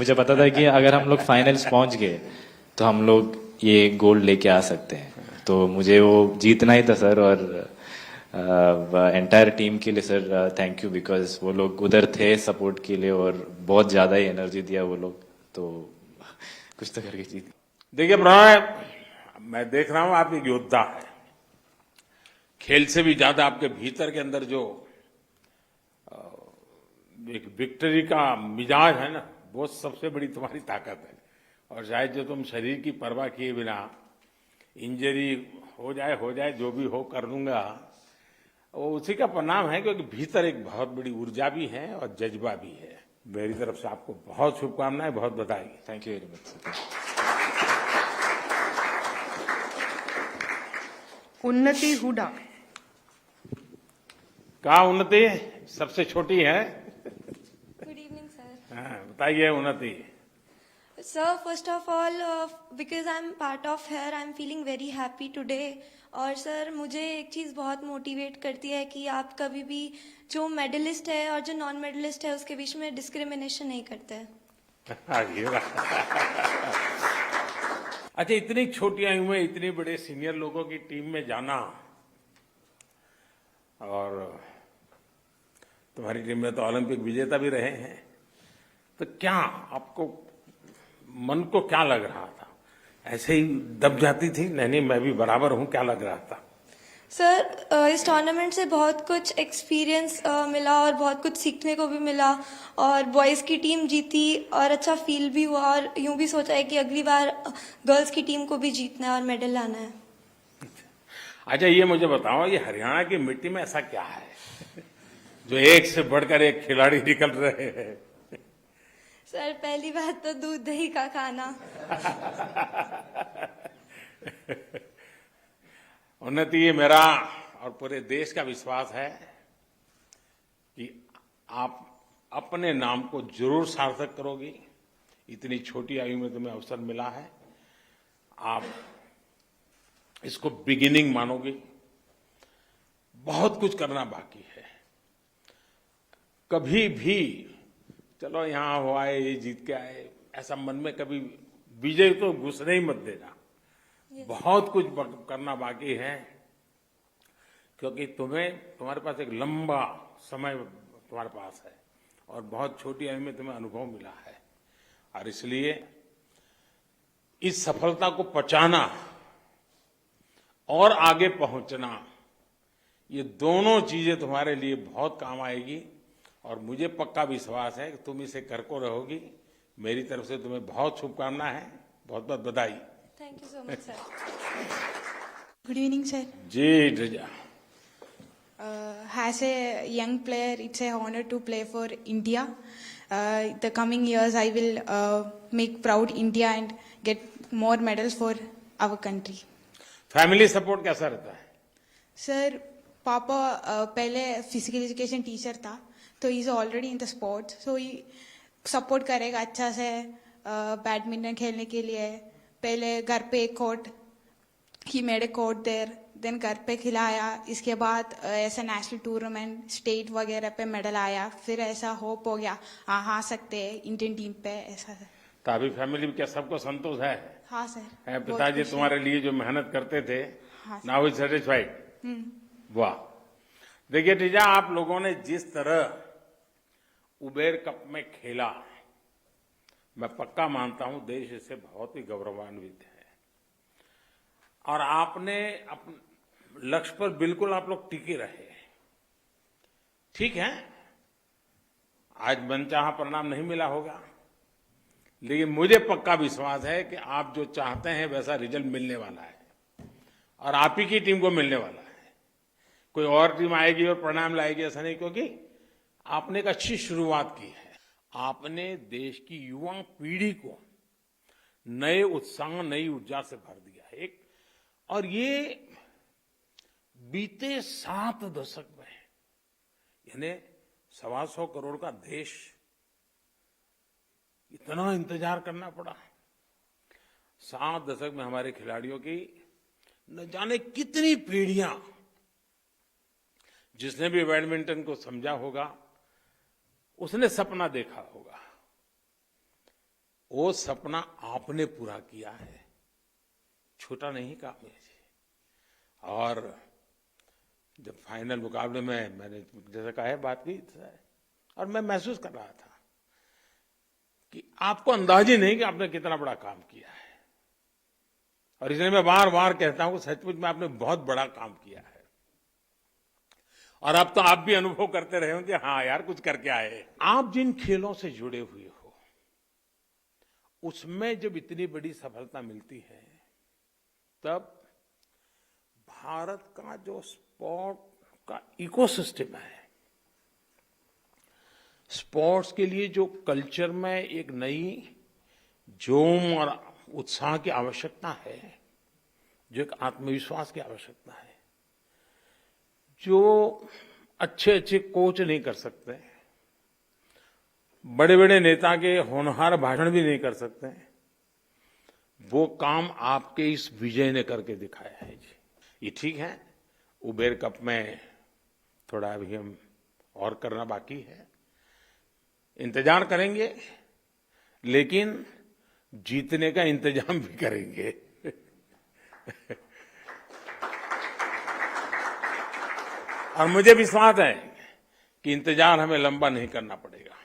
मुझे पता था कि अगर हम लोग फाइनल्स पहुंच गए तो हम लोग ये गोल्ड लेके आ सकते हैं। तो मुझे वो जीतना ही था सर। और एंटायर टीम के लिए सर थैंक यू, बिकॉज वो लोग उधर थे सपोर्ट के लिए और बहुत ज़्यादा ही एनर्जी दिया वो लोग। तो कुछ तो करके जीत। देखिए प्रणय, मैं देख रहा हूं आप एक योद्धा है। खेल से भी ज्यादा आपके भीतर के अंदर जो एक विक्ट्री का मिजाज है ना, वो सबसे बड़ी तुम्हारी ताकत है। और शायद जो तुम शरीर की परवाह किए बिना इंजरी हो जाए जो भी हो कर लूंगा, वो उसी का परिणाम है, क्योंकि भीतर एक बहुत बड़ी ऊर्जा भी है और जज्बा भी है। मेरी तरफ से आपको बहुत शुभकामनाएं, बहुत बधाई। Thank you very much sir. उन्नति हुडा। कहा उन्नति सबसे छोटी है? Good evening, sir. हाँ, बताइए उन्नति। Sir, first of all, because I'm part of here, I'm feeling very happy today. और सर मुझे एक चीज़ बहुत मोटिवेट करती है कि आप कभी भी जो मेडलिस्ट है और जो नॉन मेडलिस्ट है उसके बीच में डिस्क्रिमिनेशन नहीं करते हैं। अच्छा, इतनी छोटी आयु में इतने बड़े सीनियर लोगों की टीम में जाना, और तुम्हारी टीम में तो ओलंपिक विजेता भी रहे हैं, तो क्या आपको मन को क्या लग रहा था? ऐसे ही दब जाती थी, नहीं मैं भी बराबर हूं, क्या लग रहा था? सर इस टूर्नामेंट से बहुत कुछ एक्सपीरियंस मिला और बहुत कुछ सीखने को भी मिला। और बॉयज़ की टीम जीती और अच्छा फील भी हुआ, और यूं भी सोचा है कि अगली बार गर्ल्स की टीम को भी जीतना है और मेडल लाना है। अच्छा, ये मुझे बताओ, ये हरियाणा की मिट्टी में ऐसा क्या है जो एक से बढ़कर एक खिलाड़ी निकल रहे हैं? सर पहली बात तो दूध दही का खाना। उन्नति, ये मेरा और पूरे देश का विश्वास है कि आप अपने नाम को जरूर सार्थक करोगी। इतनी छोटी आयु में तुम्हें अवसर मिला है, आप इसको बिगिनिंग मानोगी। बहुत कुछ करना बाकी है। कभी भी चलो यहाँ हुआ है, ये जीत के आए, ऐसा मन में कभी विजय तो घुसने ही मत देना। बहुत कुछ करना बाकी है, क्योंकि तुम्हारे पास एक लंबा समय तुम्हारे पास है और बहुत छोटी आयु में तुम्हें अनुभव मिला है। और इसलिए इस सफलता को पचाना और आगे पहुंचना, ये दोनों चीजें तुम्हारे लिए बहुत काम आएगी। और मुझे पक्का विश्वास है कि तुम इसे करको रहोगी। मेरी तरफ से तुम्हें बहुत शुभकामनाएं हैं, बहुत बहुत बधाई। Thank you so much sir. Good evening, sir. जी Drija. As a young player, it's an honor to play for India. The coming years, I will make proud India and get more medals for our country. Family support कैसा रहता है? Sir, पापा पहले physical education teacher था, तो he is already in the sports, so he support करेगा अच्छा से बैडमिंटन खेलने के लिए। पहले घर पे एक court, he made a court there, then घर पे खिलाया। इसके बाद ऐसा नेशनल टूर्नामेंट, स्टेट वगैरह पे मेडल आया। फिर ऐसा होप हो गया हाँ आ सकते हैं इंडियन टीम पे, ऐसा। तो अभी फैमिली में क्या सबको संतोष है? हाँ सर। है पिताजी तुम्हारे लिए जो मेहनत करते थे, हाँ सर। Now is satisfied? वाह। देखिए टीजा, आप लोगों ने जिस तरह उबेर कप में खेला, मैं पक्का मानता हूं देश इससे बहुत ही गौरवान्वित है। और आपने अपने लक्ष्य पर बिल्कुल आप लोग टिके रहे। ठीक है, आज मनचाहा परिणाम नहीं मिला होगा, लेकिन मुझे पक्का विश्वास है कि आप जो चाहते हैं वैसा रिजल्ट मिलने वाला है और आप ही की टीम को मिलने वाला है। कोई और टीम आएगी और परिणाम लाएगी ऐसा नहीं, क्योंकि आपने एक अच्छी शुरुआत की है। आपने देश की युवा पीढ़ी को नए उत्साह, नई ऊर्जा से भर दिया है। और ये बीते 7 दशक में, यानी 125 करोड़ का देश, इतना इंतजार करना पड़ा। 7 दशक में हमारे खिलाड़ियों की न जाने कितनी पीढ़ियां, जिसने भी बैडमिंटन को समझा होगा उसने सपना देखा होगा वो सपना आपने पूरा किया है, छोटा नहीं काम है जी। और जब फाइनल मुकाबले में मैंने जैसे कहा है बात की, और मैं महसूस कर रहा था कि आपको अंदाज ही नहीं कि आपने कितना बड़ा काम किया है। और इसलिए मैं बार बार कहता हूं कि सचमुच में आपने बहुत बड़ा काम किया है। और अब तो आप भी अनुभव करते रहे होंगे, हाँ यार कुछ करके आए। आप जिन खेलों से जुड़े हुए हो, उसमें जब इतनी बड़ी सफलता मिलती है, तब भारत का जो स्पोर्ट का इकोसिस्टम है, स्पोर्ट्स के लिए जो कल्चर में एक नई जोम और उत्साह की आवश्यकता है, जो एक आत्मविश्वास की आवश्यकता है, जो अच्छे अच्छे कोच नहीं कर सकते, बड़े बड़े नेता के होनहार भाषण भी नहीं कर सकते, वो काम आपके इस विजय ने करके दिखाया है जी। ये ठीक है, उबेर कप में थोड़ा अभी हम और करना बाकी है, इंतजार करेंगे, लेकिन जीतने का इंतजाम भी करेंगे। और मुझे विश्वास है कि इंतजार हमें लंबा नहीं करना पड़ेगा,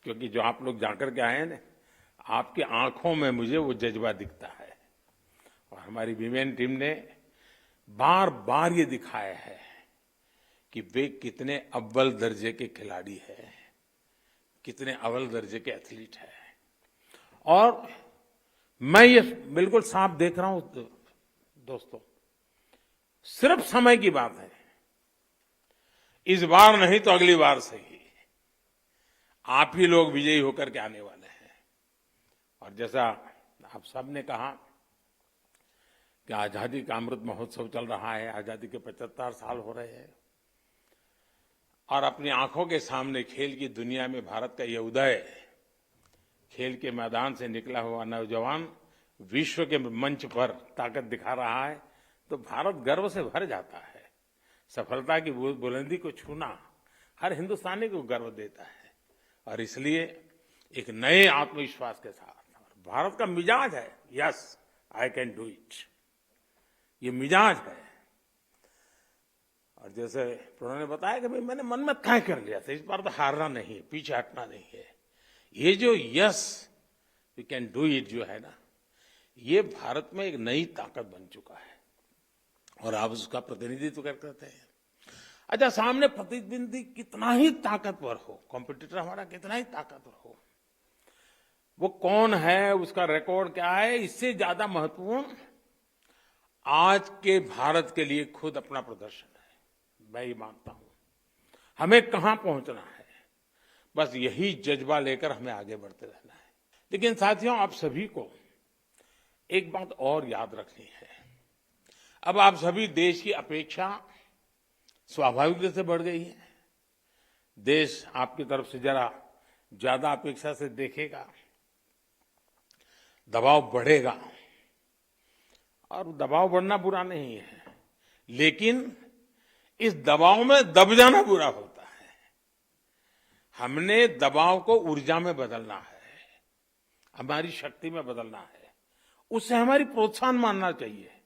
क्योंकि जो आप लोग जाकर के आए हैं ना, आपकी आंखों में मुझे वो जज्बा दिखता है। और हमारी विमेन टीम ने बार बार ये दिखाया है कि वे कितने अव्वल दर्जे के खिलाड़ी हैं, कितने अव्वल दर्जे के एथलीट हैं। और मैं ये बिल्कुल साफ देख रहा हूं दोस्तों, सिर्फ समय की बात है, इस बार नहीं तो अगली बार से ही आप ही लोग विजयी होकर के आने वाले हैं। और जैसा आप सब ने कहा कि आजादी का अमृत महोत्सव चल रहा है, आजादी के 75 साल हो रहे हैं, और अपनी आंखों के सामने खेल की दुनिया में भारत का यह उदय, खेल के मैदान से निकला हुआ नौजवान विश्व के मंच पर ताकत दिखा रहा है, तो भारत गर्व से भर जाता है। सफलता की बुलंदी को छूना हर हिंदुस्तानी को गर्व देता है। और इसलिए एक नए आत्मविश्वास के साथ भारत का मिजाज है, yes I can do it, ये मिजाज है। और जैसे उन्होंने बताया कि भाई मैंने मन में तय कर लिया था, इस बार तो हारना नहीं है, पीछे हटना नहीं है। ये जो yes we can do it जो है ना, ये भारत में एक नई ताकत बन चुका है, और आप उसका प्रतिनिधित्व करते हैं। अच्छा, सामने प्रतिद्वंदी कितना ही ताकतवर हो, कॉम्पिटिटर हमारा कितना ही ताकतवर हो, वो कौन है, उसका रिकॉर्ड क्या है, इससे ज्यादा महत्वपूर्ण आज के भारत के लिए खुद अपना प्रदर्शन है। मैं ये मानता हूं, हमें कहां पहुंचना है, बस यही जज्बा लेकर हमें आगे बढ़ते रहना है। लेकिन साथियों, आप सभी को एक बात और याद रखनी है। अब आप सभी, देश की अपेक्षा स्वाभाविक रूप से बढ़ गई है। देश आपकी तरफ से जरा ज्यादा अपेक्षा से देखेगा, दबाव बढ़ेगा। और दबाव बढ़ना बुरा नहीं है, लेकिन इस दबाव में दब जाना बुरा होता है। हमने दबाव को ऊर्जा में बदलना है, हमारी शक्ति में बदलना है, उससे हमारी प्रोत्साहन मानना चाहिए।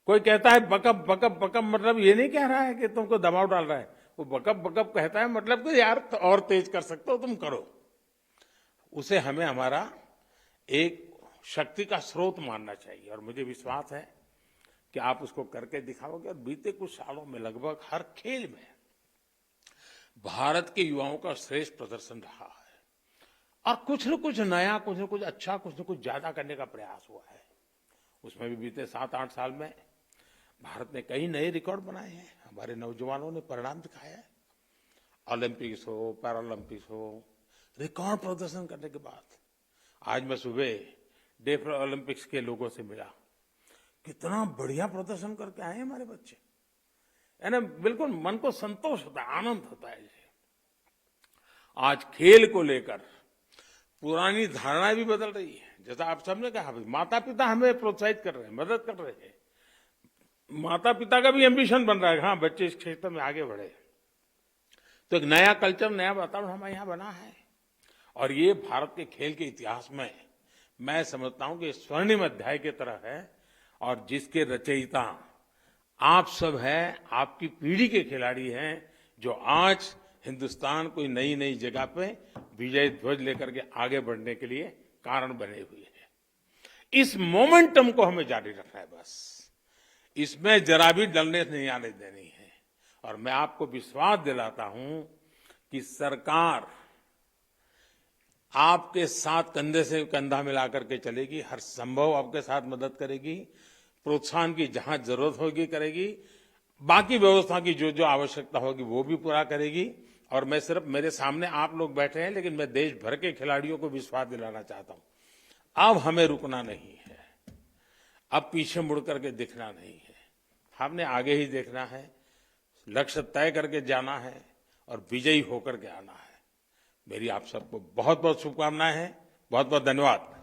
कोई कहता है बकअप बकअप बकअप, मतलब ये नहीं कह रहा है कि तुमको दबाव डाल रहा है, वो बकअप बकअप कहता है मतलब कि यार तो और तेज कर सकते हो, तुम करो। उसे हमें हमारा एक शक्ति का स्रोत मानना चाहिए, और मुझे विश्वास है कि आप उसको करके दिखाओगे। और बीते कुछ सालों में लगभग हर खेल में भारत के युवाओं का श्रेष्ठ प्रदर्शन रहा है, और कुछ न कुछ नया, कुछ न कुछ अच्छा, कुछ न कुछ ज्यादा करने का प्रयास हुआ है। उसमें भी बीते 7-8 साल में भारत ने कई नए रिकॉर्ड बनाए हैं, हमारे नौजवानों ने परिणाम दिखाया है। ओलंपिक्स हो, पैरालंपिक्स हो, रिकॉर्ड प्रदर्शन करने के बाद आज मैं सुबह डेफ ओलंपिक्स के लोगों से मिला, कितना बढ़िया प्रदर्शन करके आए हमारे बच्चे, है ना। बिल्कुल मन को संतोष होता है, आनंद होता है। आज खेल को लेकर पुरानी धारणाएं भी बदल रही है। जैसा आप सबने कहा, माता पिता हमें प्रोत्साहित कर रहे हैं, मदद कर रहे हैं, माता पिता का भी एम्बिशन बन रहा है, हाँ बच्चे इस क्षेत्र में आगे बढ़े। तो एक नया कल्चर, नया वातावरण हमारे यहाँ बना है, और ये भारत के खेल के इतिहास में मैं समझता हूं कि स्वर्णिम अध्याय की तरह है और जिसके रचयिता आप सब हैं, आपकी पीढ़ी के खिलाड़ी हैं जो आज हिंदुस्तान कोई नई नई जगह पे विजय ध्वज लेकर के आगे बढ़ने के लिए कारण बने हुए हैं। इस मोमेंटम को हमें जारी रखना है बस, इसमें जरा भी डलने नहीं आने देनी है। और मैं आपको विश्वास दिलाता हूं कि सरकार आपके साथ कंधे से कंधा मिलाकर के चलेगी, हर संभव आपके साथ मदद करेगी, प्रोत्साहन की जहां जरूरत होगी करेगी, बाकी व्यवस्था की जो जो आवश्यकता होगी वो भी पूरा करेगी। और मैं सिर्फ, मेरे सामने आप लोग बैठे हैं, लेकिन मैं देश भर के खिलाड़ियों को विश्वास दिलाना चाहता हूं, अब हमें रुकना नहीं है, अब पीछे मुड़ करके दिखना नहीं है, हमने आगे ही देखना है, लक्ष्य तय करके जाना है और विजयी होकर के आना है। मेरी आप सबको बहुत बहुत शुभकामनाएं हैं। बहुत बहुत धन्यवाद।